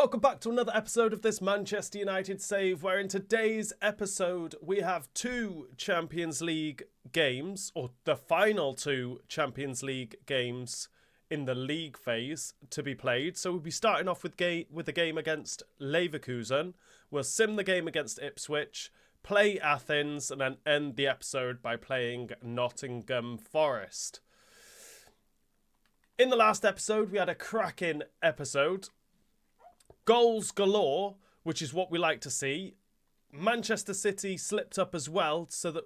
welcome back to another episode of this Manchester United save, where in today's episode we have two Champions League games, or the final two Champions League games in the league phase to be played. So we'll be starting off with the game against Leverkusen. We'll sim the game against Ipswich, play Athens, and then end the episode by playing Nottingham Forest. In the last episode, we had a cracking episode. Goals galore, which is what we like to see. Manchester City slipped up as well, so that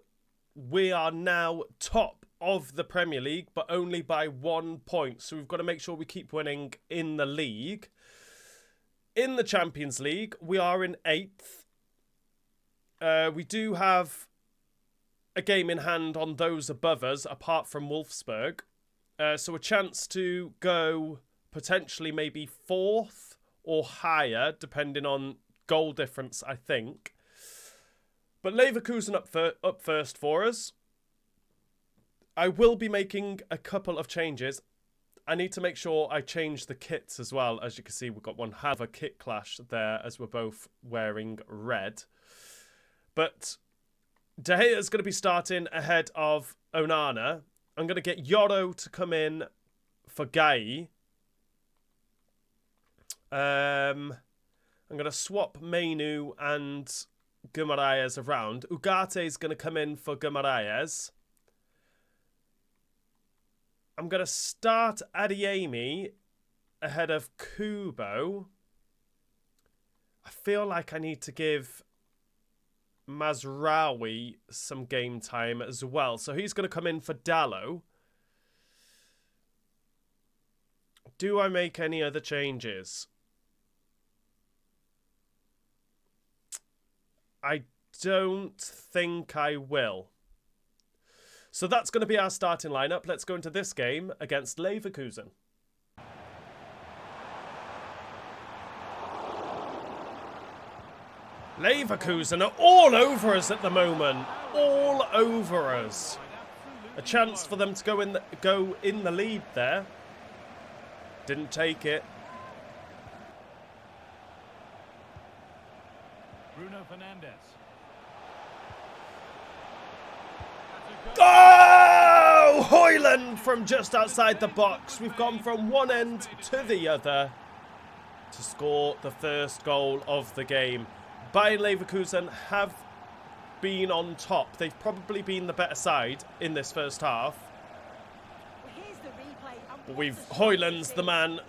we are now top of the Premier League, but only by 1 point. So we've got to make sure we keep winning in the league. In the Champions League, we are in 8th. We do have a game in hand on those above us, apart from Wolfsburg. So a chance to go potentially maybe 4th or higher, depending on goal difference, I think. But Leverkusen up first for us. I will be making a couple of changes. I need to make sure I change the kits as well. As you can see, we've got one hell of a kit clash there, as we're both wearing red. But De Gea is going to be starting ahead of Onana. I'm going to get Yoro to come in for Gai. I'm going to swap Mainu and Guimaraes around. Ugarte is going to come in for Guimaraes. I'm going to start Adeyemi ahead of Kubo. I feel like I need to give Mazraoui some game time as well. So he's going to come in for Dallo. Do I make any other changes? I don't think I will. So that's going to be our starting lineup. Let's go into this game against Leverkusen. Leverkusen are all over us at the moment. All over us. A chance for them to go in the lead there. Didn't take it. Bruno Fernandes. Oh! Højlund from just outside the box. We've gone from one end to the other to score the first goal of the game. Bayern Leverkusen have been on top. They've probably been the better side in this first half. But Højlund's the man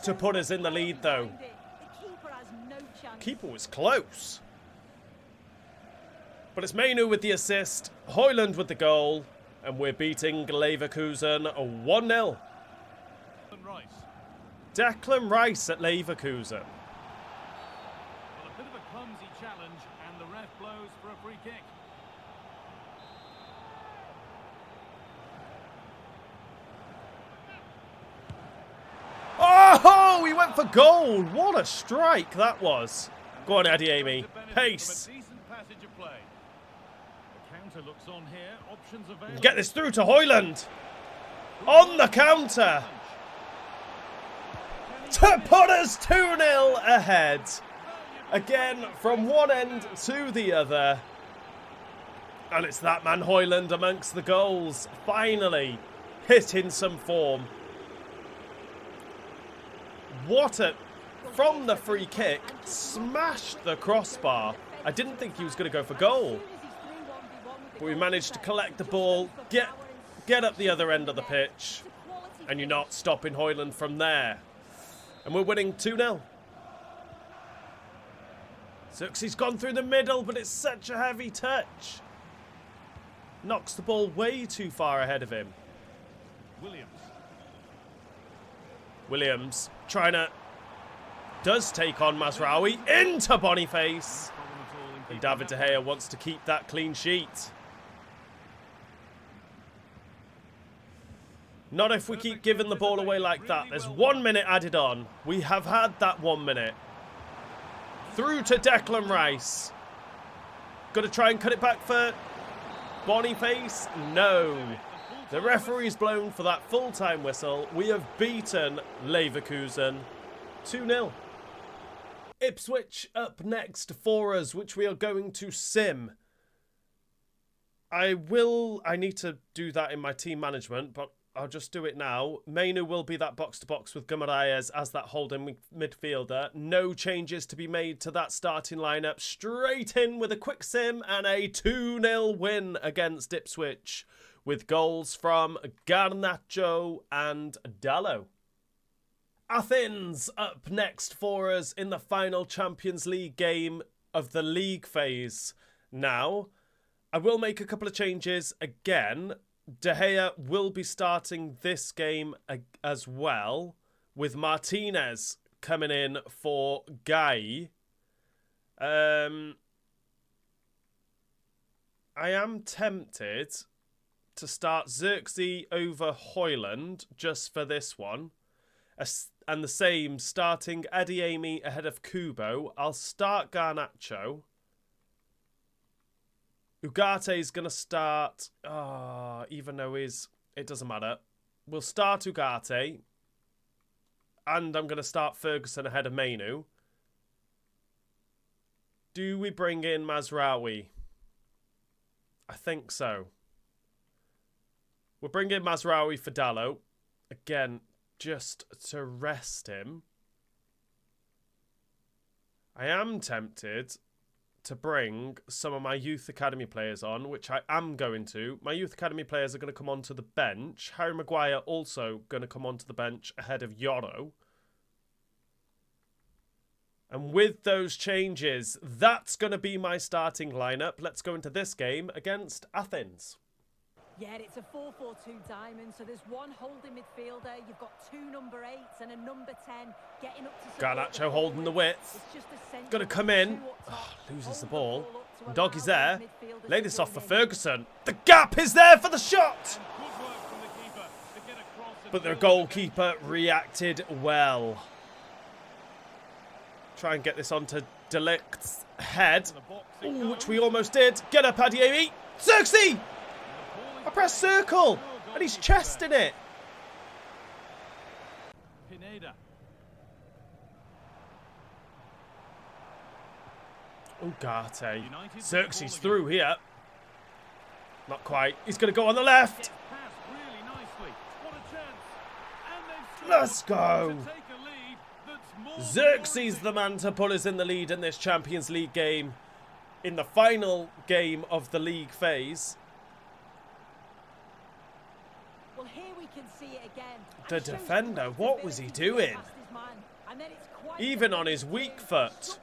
to put us in the lead, though. Keeper was close. But it's Mainu with the assist, Højlund with the goal, and we're beating Leverkusen 1-0. Declan Rice at Leverkusen. Well, a bit of a clumsy challenge, and the ref blows for a free kick. Oh, he went for goal. What a strike that was. Go on, Adeyemi. Pace. Looks on here. Options available. Get this through to Højlund. On the counter. To put us 2-0 ahead. Again, from one end to the other. And it's that man Højlund amongst the goals. Finally hitting some form. What a... From the free kick, smashed the crossbar. I didn't think he was going to go for goal. But we managed to collect the ball, get up the other end of the pitch, and you're not stopping Højlund from there. And we're winning 2-0. Zuxi's gone through the middle, but it's such a heavy touch. Knocks the ball way too far ahead of him. Williams trying to... Does take on Mazraoui into Boniface. And David De Gea wants to keep that clean sheet. Not if we keep giving the ball away like that. There's 1 minute added on. We have had that 1 minute. Through to Declan Rice. Got to try and cut it back for Boniface. No. The referee's blown for that full-time whistle. We have beaten Leverkusen 2-0. Ipswich up next for us, which we are going to sim. I need to do that in my team management, but I'll just do it now. Mainu will be that box-to-box with Guimaraes as that holding midfielder. No changes to be made to that starting lineup. Straight in with a quick sim and a 2-0 win against Ipswich with goals from Garnacho and Dallo. Athens up next for us in the final Champions League game of the league phase. Now, I will make a couple of changes again. De Gea will be starting this game as well, with Martinez coming in for Guy. I am tempted to start Xerxes over Hoyland just for this one. And the same, starting Adeyemi ahead of Kubo. I'll start Garnacho. Ugate's going to start... even though it doesn't matter. We'll start Ugarte. And I'm going to start Ferguson ahead of Mainu. Do we bring in Mazraoui? I think so. We'll bring in Mazraoui for Dallo. Again, just to rest him. I am tempted to bring some of my youth academy players on, which I am going to. My youth academy players are going to come onto the bench. Harry Maguire also going to come onto the bench ahead of Yoro. And with those changes, that's going to be my starting lineup. Let's go into this game against Athens. Yeah, it's a 4-4-2 diamond, so there's one holding midfielder, you've got two number 8s and a number 10 getting up to... Garnacho holding the width. Gonna come in. Loses the ball. Doggy's there. Lay this off for Ferguson. The gap is there for the shot! But the goalkeeper reacted well. Try and get this onto Delict's head. Ooh, which we almost did. Get up, Adeyemi. Xerxes! I pressed circle, and he's chesting it. Ugarte. Xerxes through here. Not quite. He's going to go on the left. Let's go. Xerxes the man to put us in the lead in this Champions League game. In the final game of the league phase. The defender, what was he doing? Even on his weak foot.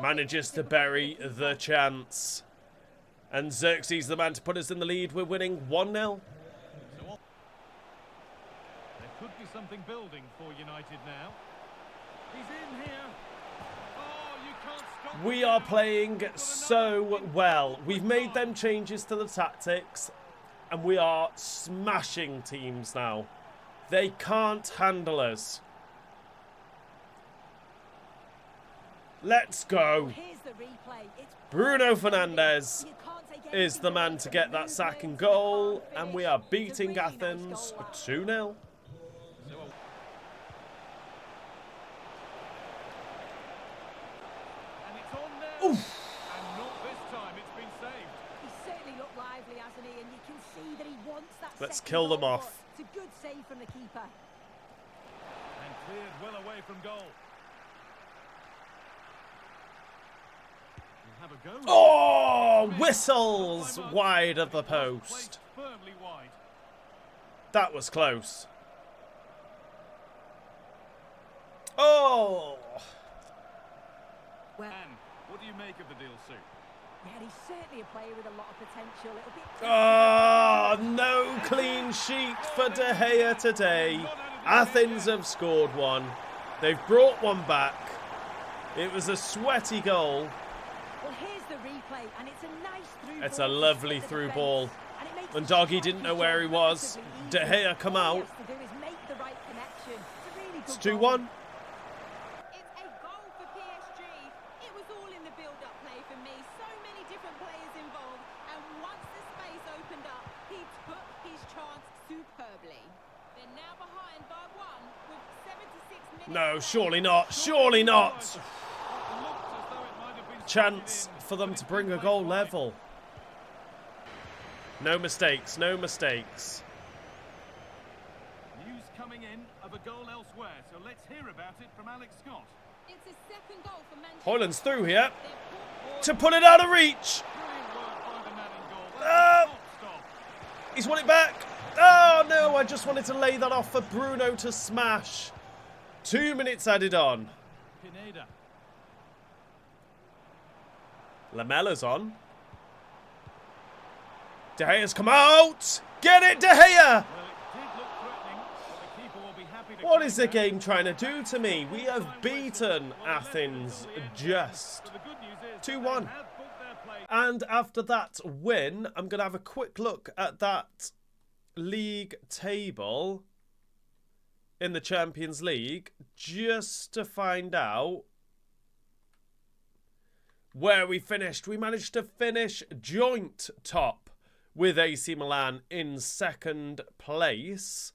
Manages to bury the chance. And Xerxes the man to put us in the lead. We're winning 1-0. There could be something building for United now. He's in here. Oh, you can't stop. We are playing so well. We've made them changes to the tactics. And we are smashing teams now. They can't handle us. Let's go. Bruno Fernandes is the man to get that second goal. And we are beating Athens 2-0. Oof. Let's kill them off. It's a good save from the keeper. And cleared well away from goal. We'll have a go. Oh, whistles wide of the post. Firmly wide. That was close. Oh. Well, what do you make of the deal, Sue? yeah, he's certainly a player with a lot of potential. It'll be... Oh, no clean sheet for De Gea today. Athens have scored one. They've brought one back. It was a sweaty goal. Well, here's the replay, and it's a nice through It's ball a lovely through ball. When Doggy didn't know where he was, De Gea come out. It's 2-1. No, surely not. Surely not. Chance for them to bring a goal level. No mistakes. No mistakes. News coming in of a goal elsewhere, so let's hear about it from Alex Scott. It's his second goal for Manchester. Hoyland's through here to put it out of reach. Brilliant work by the man in goal. That's a top stop. He's won it back. Oh no, I just wanted to lay that off for Bruno to smash. 2 minutes added on. Pineda. Lamella's on. De Gea's come out. Get it, De Gea. Well, it did look threatening, but the keeper will be happy to What is the claim that. game trying to do to me? We have beaten Athens just But the good news is 2-1. they have booked their play. And after that win, I'm going to have a quick look at that league table in the Champions League just to find out where we finished. We managed to finish joint top with AC Milan in second place.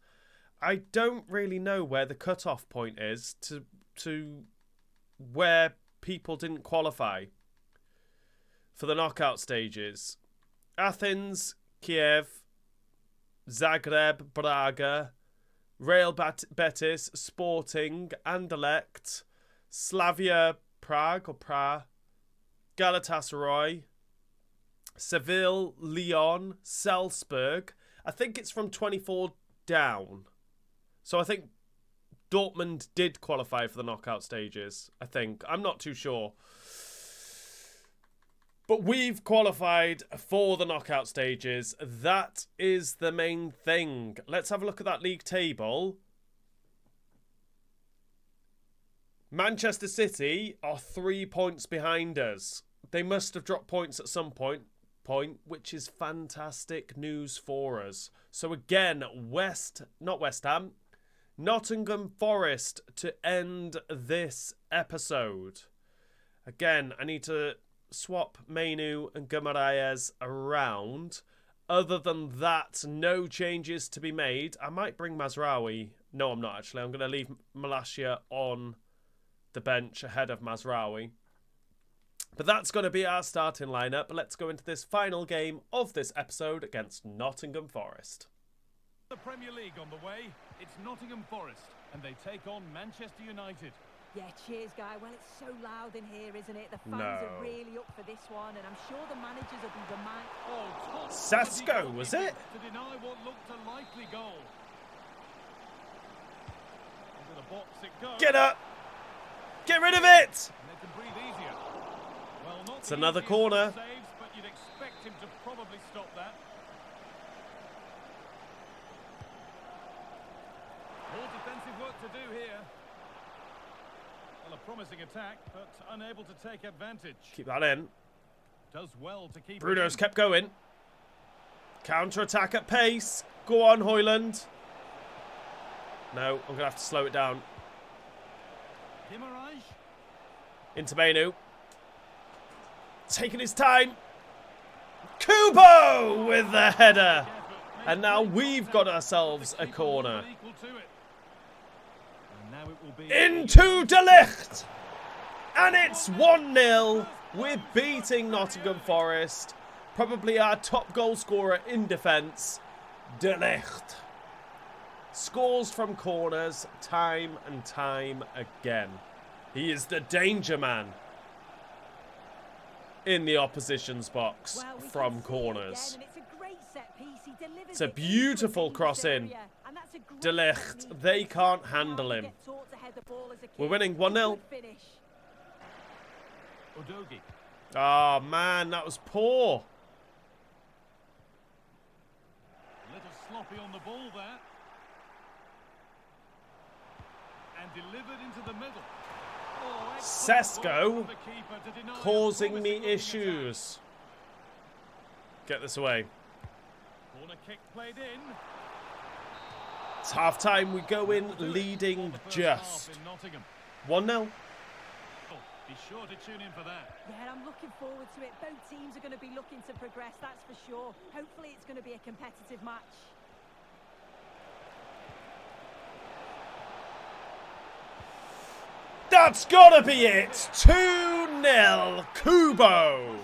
I don't really know where the cut-off point is to where people didn't qualify for the knockout stages. Athens, Kiev, Zagreb, Braga, Real Betis, Sporting, Anderlecht, Slavia Prague or Prague, Galatasaray, Seville, Lyon, Salzburg. I think it's from 24 down. So I think Dortmund did qualify for the knockout stages. I think. I'm not too sure. But we've qualified for the knockout stages. That is the main thing. Let's have a look at that league table. Manchester City are 3 points behind us. They must have dropped points at some point, which is fantastic news for us. So again, not West Ham, Nottingham Forest to end this episode. Again, I need to swap Mainu and Guimaraes around. Other than that, no changes to be made. I might bring Mazraoui. No, I'm not actually. I'm going to leave Malacia on the bench ahead of Mazraoui. But that's going to be our starting lineup. Let's go into this final game of this episode against Nottingham Forest. The Premier League on the way. It's Nottingham Forest, and they take on Manchester United. Yeah, cheers, Guy. Well, it's so loud in here, isn't it? The fans are really up for this one, and I'm sure the managers will be reminded. Oh, top Sesko, quality was it? To deny what looked a likely goal. Into the box it goes. Get up! Get rid of it! And they can breathe easier. Well, not It's the another easiest corner. of saves, but you'd expect him to probably stop that. More defensive work to do here. Well, a promising attack, but unable to take advantage. Keep that in. Does well to keep Bruno's it in. kept going. Counter-attack at pace. Go on, Hoyland. No, I'm going to have to slow it down. Guimaraes. Into Mainu. Taking his time. Kubo with the header. And now we've got ourselves a corner. Equal to it. And now it will be Into De Ligt. And it's 1-0. We're beating Nottingham Forest. Probably our top goal scorer in defence, De Ligt. Scores from corners time and time again. He is the danger man in the opposition's box Well, we from can see it corners. again, and it's a great set piece. He delivers It's a it into beautiful dangerous cross in. area, and that's a great De Ligt, technique. they It's can't how handle you him. get taught to head the ball as a We're kid. winning It's a 1-0. good finish. Udogie. Oh man, that was poor. A little sloppy on the ball there. And delivered into the middle. Oh, excellent Sesko work from the keeper to deny a causing me promising looking issues. Get this away. attack. Corner kick played in. It's half time. We go in Do it leading for the first half just in Nottingham. 1-0. Oh, be sure to tune in for that. Yeah, I'm looking forward to it. Both teams are going to be looking to progress, that's for sure. Hopefully it's going to be a competitive match. That's gotta be it! 2-0 Kubo!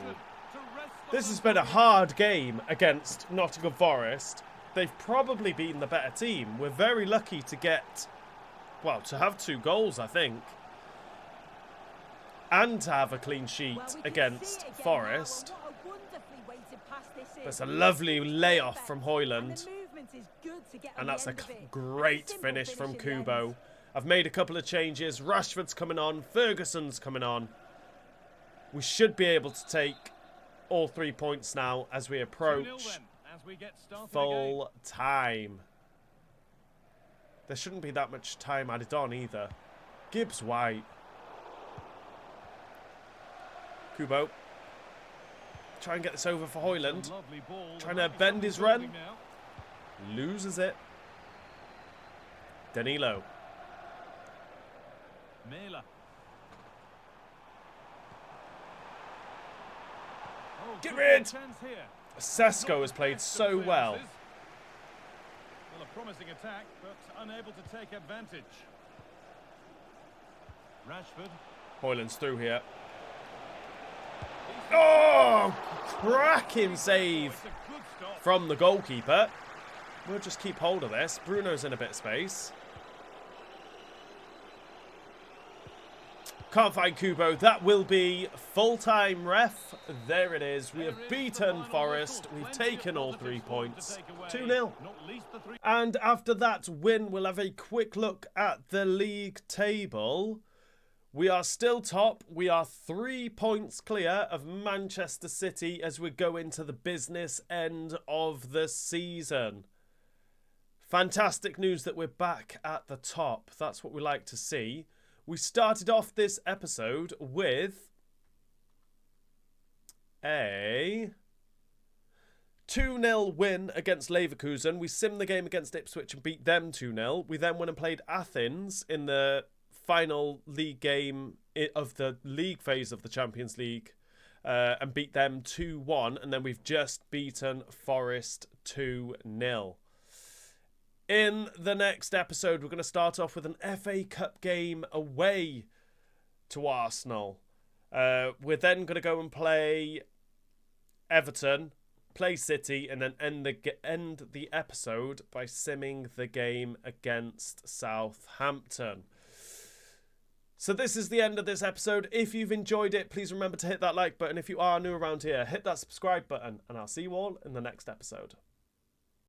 This has been a hard game against Nottingham Forest. They've probably been the better team. We're very lucky to get, well, to have 2 goals, I think. And to have a clean sheet against Forest. That's a lovely layoff from Hoyland. And that's a great finish from Kubo. I've made a couple of changes. Rashford's coming on. Ferguson's coming on. We should be able to take all 3 points now as we approach full time. There shouldn't be that much time added on either. Gibbs White. Kubo. Try and get this over for Hoyland. Trying to bend his run. Loses it. Danilo. Get rid! Sesko has played so well. Well, a promising attack, but unable to take advantage. Rashford. Hoyland's through here. Oh! Cracking save from the goalkeeper. We'll just keep hold of this. Bruno's in a bit of space. Can't find Kubo. That will be full-time ref. There it is. We have beaten Forest. We've taken all 3 points. 2-0. And after that win, we'll have a quick look at the league table. We are still top. We are 3 points clear of Manchester City as we go into the business end of the season. Fantastic news that we're back at the top. That's what we like to see. We started off this episode with a 2-0 win against Leverkusen. We simmed the game against Ipswich and beat them 2-0. We then went and played Athens in the final league game of the league phase of the Champions League and beat them 2-1. And then we've just beaten Forest 2-0. In the next episode, we're going to start off with an FA Cup game away to Arsenal. We're then going to go and play Everton, play City, and then end the episode by simming the game against Southampton. So this is the end of this episode. If you've enjoyed it, please remember to hit that like button. If you are new around here, hit that subscribe button, and I'll see you all in the next episode.